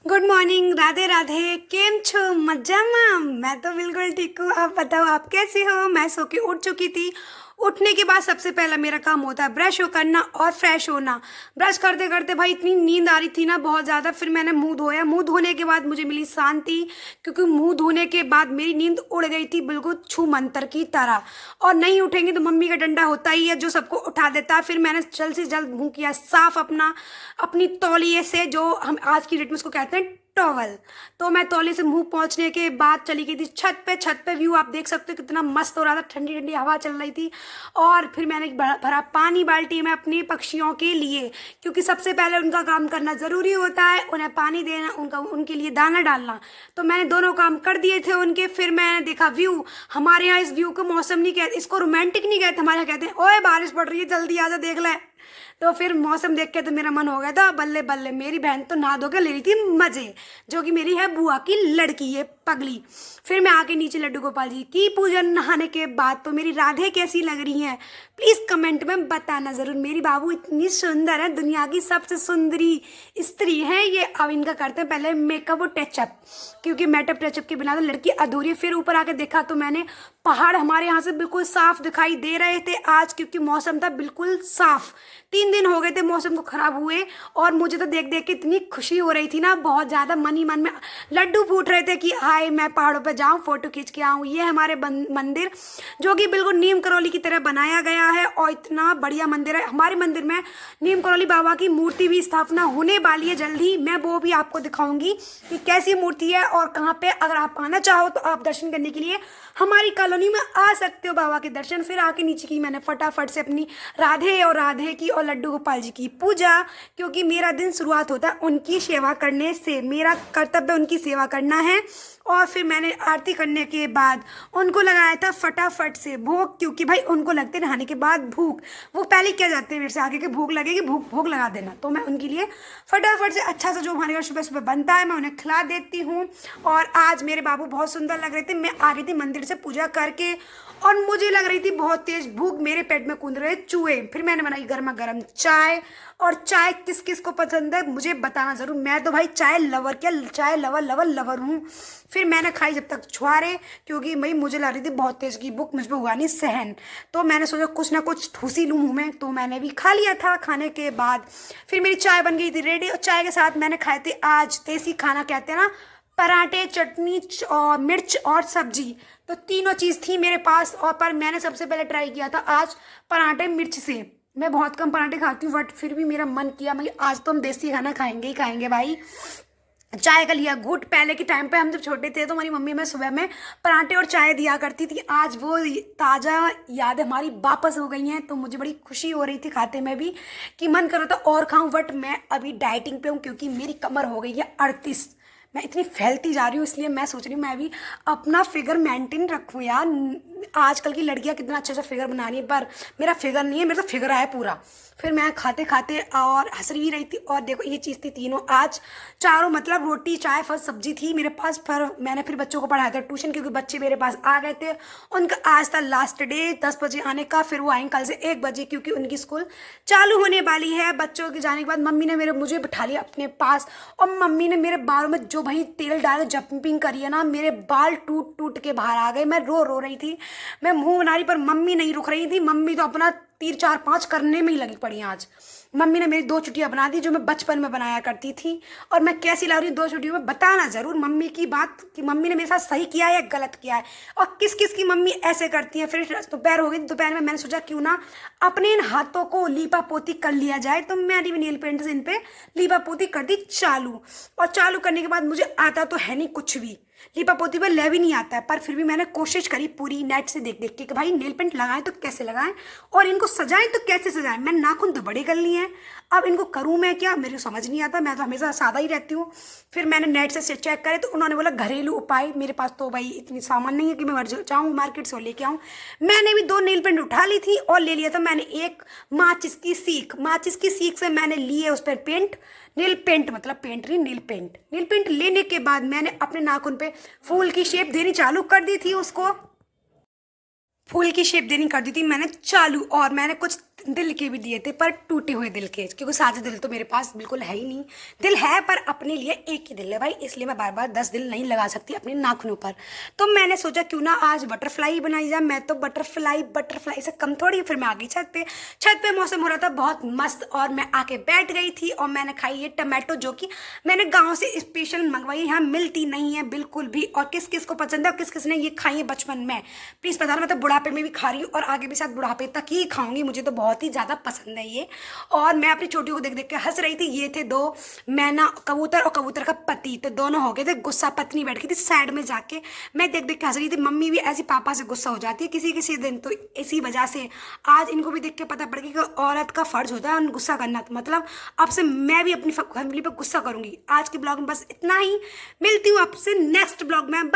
Good morning, Radhe Radhe. केम छो? मजामा? मैं तो बिल्कुल ठीक हूँ। आप बताओ, आप कैसे हो? मैं सो के उठ चुकी थी। उठने के बाद सबसे पहला मेरा काम होता है ब्रश करना और फ्रेश होना। ब्रश करते करते भाई इतनी नींद आ रही थी ना, बहुत ज़्यादा। फिर मैंने मुंह धोया। मुंह धोने के बाद मुझे मिली शांति, क्योंकि मुंह धोने के बाद मेरी नींद उड़ गई थी बिल्कुल छू मंतर की तरह। और नहीं उठेंगे तो मम्मी का डंडा होता ही है जो सबको उठा देता है। फिर मैंने जल्द से जल्द मुंह किया साफ अपनी तौलिए से, जो हम आज की डेट में उसको कहते हैं टॉवल। तो मैं तौलिए से मुंह पहुंचने के बाद चली गई थी छत पे। छत पे व्यू आप देख सकते हो कितना मस्त हो रहा था, ठंडी ठंडी हवा चल रही थी। और फिर मैंने भरा पानी बाल्टी में अपने पक्षियों के लिए, क्योंकि सबसे पहले उनका काम करना ज़रूरी होता है, उन्हें पानी देना, उनके लिए दाना डालना। तो मैंने दोनों काम कर दिए थे उनके। फिर मैंने देखा व्यू। हमारे यहाँ इस व्यू को मौसम नहीं कहते, इसको रोमांटिक नहीं कहते, हमारे यहाँ कहते हैं ओए बारिश पड़ रही है जल्दी आजा देख ले। तो फिर मौसम देख के तो मेरा मन हो गया था बल्ले बल्ले। मेरी बहन तो नहा धो के ले रही थी मजे, जो कि मेरी है बुआ की लड़की, ये पगली। फिर मैं आके नीचे लड्डू गोपाल जी की पूजन नहाने के बाद। तो मेरी राधे कैसी लग रही हैं प्लीज़ कमेंट में बताना ज़रूर। मेरी बाबू इतनी सुंदर है, दुनिया की सबसे सुंदरी स्त्री है ये। अब इनका करते हैं पहले मेकअप और टचअप, क्योंकि मेकअप टचअप के बिना तो लड़की अधूरी है। फिर ऊपर आके देखा तो मैंने पहाड़ हमारे यहाँ से बिल्कुल साफ दिखाई दे रहे थे आज, क्योंकि मौसम था बिल्कुल साफ। 3 दिन हो गए थे मौसम को ख़राब हुए, और मुझे तो देख देख के इतनी खुशी हो रही थी ना, बहुत ज़्यादा। मन ही मन में लड्डू फूट रहे थे कि हाय मैं पहाड़ों पर जाऊँ, फोटो खींच के आऊँ। ये हमारे मंदिर, जो कि बिल्कुल नीम करौली की तरह बनाया गया है, और इतना बढ़िया मंदिर है। हमारे मंदिर में नीम करौली बाबा की मूर्ति भी स्थापना होने वाली है जल्द ही। मैं वो भी आपको दिखाऊंगी कि कैसी मूर्ति है और कहाँ पे। अगर आप आना चाहो तो आप दर्शन करने के लिए हमारी कॉलोनी में आ सकते हो, बाबा के दर्शन। फिर आके नीचे की मैंने फटाफट से अपनी राधे की और लड्डू गोपाल जी की पूजा, क्योंकि मेरा दिन शुरुआत होता है उनकी सेवा करने से। मेरा कर्तव्य उनकी सेवा करना है। और फिर मैंने आरती करने के बाद उनको लगाया था फटाफट से भोग, क्योंकि भाई उनको लगते नहाने के बाद भूख। वो पहले क्या जाते हैं मेरे से आगे के भूख लगेगी, भूख लगा देना। तो मैं उनके लिए फटाफट से अच्छा सा जो हमारे घर सुबह सुबह बनता है मैं उन्हें खिला देती हूँ। और आज मेरे बाबू बहुत सुंदर लग रहे थे। मैं आ गई थी मंदिर से पूजा करके, और मुझे लग रही थी बहुत तेज भूख, मेरे पेट में कूद रहे चूहे। फिर मैंने बनाई गर्मा गर्म चाय। और चाय किस किस को पसंद है मुझे बताना ज़रूर। मैं तो भाई चाय लवर, क्या चाय लवर हूँ। फिर मैंने खाई जब तक छुआरे, क्योंकि भाई मुझे लग रही थी बहुत तेज़ की भूख, मुझ पर हुआ नहीं सहन। तो मैंने सोचा कुछ ना कुछ ठूसी लूँ मुँह में, तो मैंने भी खा लिया था। खाने के बाद फिर मेरी चाय बन गई थी रेडी, और चाय के साथ मैंने खाए थे आज देसी खाना, कहते हैं ना, पराठे, चटनी और मिर्च और सब्जी। तो तीनों चीज़ थी मेरे पास। और पर मैंने सबसे पहले ट्राई किया था आज पराठे मिर्च से। मैं बहुत कम पराठे खाती हूँ, बट फिर भी मेरा मन किया मैं आज तो हम देसी खाना खाएंगे ही खाएंगे भाई। चाय का लिया घूट। पहले के टाइम पे हम जब छोटे थे तो हमारी मम्मी हमें सुबह में पराठे और चाय दिया करती थी। आज वो ताज़ा यादें हमारी वापस हो गई हैं, तो मुझे बड़ी खुशी हो रही थी खाते में भी, कि मन कर रहा था और खाऊं। बट मैं अभी डाइटिंग पे हूँ, क्योंकि मेरी कमर हो गई है 38। मैं इतनी फैलती जा रही हूँ, इसलिए मैं सोच रही हूँ मैं भी अपना फिगर मेंटेन रखूँ यार। आजकल की लड़कियाँ कितना अच्छा अच्छा फिगर बना रही है, पर मेरा फिगर नहीं है, मेरा तो फिगर है पूरा। फिर मैं खाते खाते और हंस भी रही थी। और देखो ये चीज़ थी तीनों आज, चारों मतलब रोटी चाय फल सब्जी थी मेरे पास। पर मैंने फिर बच्चों को पढ़ाया था ट्यूशन, क्योंकि बच्चे मेरे पास आ गए थे। उनका आज था लास्ट डे 10 बजे आने का। फिर वो आएंगे कल से 1 बजे, क्योंकि उनकी स्कूल चालू होने वाली है। बच्चों के जाने के बाद मम्मी ने मुझे बिठा लिया अपने पास, और मम्मी ने मेरे बालों में जो भाई तेल डाल जंपिंग करी है ना, मेरे बाल टूट टूट के बाहर आ गए। मैं रो रही थी, मैं मुंह बना रही, पर मम्मी नहीं रुक रही थी। मम्मी तो अपना 3 4 5 करने में ही लगी पड़ी आज। मम्मी ने मेरी 2 चुटियाँ बना दी जो मैं बचपन में बनाया करती थी। और मैं कैसी लग रही हूँ 2 चुटियों में बताना ज़रूर मम्मी की बात, कि मम्मी ने मेरे साथ सही किया है या गलत किया है, और किस किस की मम्मी ऐसे करती हैं। फिर दोपहर हो गई, दोपहर में मैंने सोचा क्यों ना अपने इन हाथों को लीपा पोती कर लिया जाए। तो मैंने भी नेल पेंट से इन पर लीपा पोती कर दी चालू। और चालू करने के बाद मुझे आता तो है नहीं कुछ भी, लीपा पोती पर ले भी नहीं आता है, पर फिर भी मैंने कोशिश करी पूरी नेट से देख देख के कि भाई नेल पेंट लगाएं तो कैसे लगाएं, और इनको सजाएं तो कैसे सजाएं। मैं नाखून तो बड़े कर लिए हैं, अब इनको करूं मैं क्या, मेरे को समझ नहीं आता। मैं तो हमेशा सादा ही रहती हूँ। फिर मैंने नेट से चेक करे तो उन्होंने बोला घरेलू उपाय। मेरे पास तो भाई इतनी सामान नहीं है कि मैं जाऊँ मार्केट से और लेके आऊँ। मैंने भी 2 नेल पेंट उठा ली थी और ले लिया था मैंने एक माचिस की सीख से मैंने लिए उस पर पेंट। नील पेंट मतलब पेंट नहीं, नील पेंट। नील पेंट लेने के बाद मैंने अपने नाखून पे फूल की शेप देनी चालू कर दी थी, उसको फूल की शेप देनी कर दी थी मैंने चालू। और मैंने कुछ दिल के भी दिए थे, पर टूटे हुए दिल के, क्योंकि साझा दिल तो मेरे पास बिल्कुल है ही नहीं। दिल है पर अपने लिए एक ही दिल है भाई, इसलिए मैं बार बार 10 दिल नहीं लगा सकती अपने नाखूनों पर। तो मैंने सोचा क्यों ना आज बटरफ्लाई बनाई जाए। मैं तो बटरफ्लाई से कम थोड़ी। फिर मैं आ गई छत पे। छत पे मौसम हो रहा था बहुत मस्त, और मैं आके बैठ गई थी और मैंने खाई ये टमाटो, जो कि मैंने गाँव से स्पेशल मंगवाई, यहाँ मिलती नहीं है बिल्कुल भी। और किस किस को पसंद है और किस किस ने ये खाई है बचपन में, प्लीज़ बताना। मैं तो बुढ़ापे में भी खा रही हूँ और आगे भी शायद बुढ़ापे तक ही खाऊंगी, मुझे तो बहुत ही ज़्यादा पसंद है ये। और मैं अपनी छोटी को देख देख के हंस रही थी। ये थे दो मैना, कबूतर और कबूतर का पति, तो दोनों हो गए थे गुस्सा। पत्नी बैठ गई थी साइड में जाके, मैं देख देख के हंस रही थी। मम्मी भी ऐसी पापा से गुस्सा हो जाती है किसी किसी दिन, तो इसी वजह से आज इनको भी देख के पता पड़ गया कि औरत का फर्ज होता है गुस्सा करना। तो मतलब अब से मैं भी अपनी फैमिली पर गुस्सा करूंगी। आज के ब्लॉग में बस इतना ही, मिलती हूँ आपसे नेक्स्ट ब्लॉग में।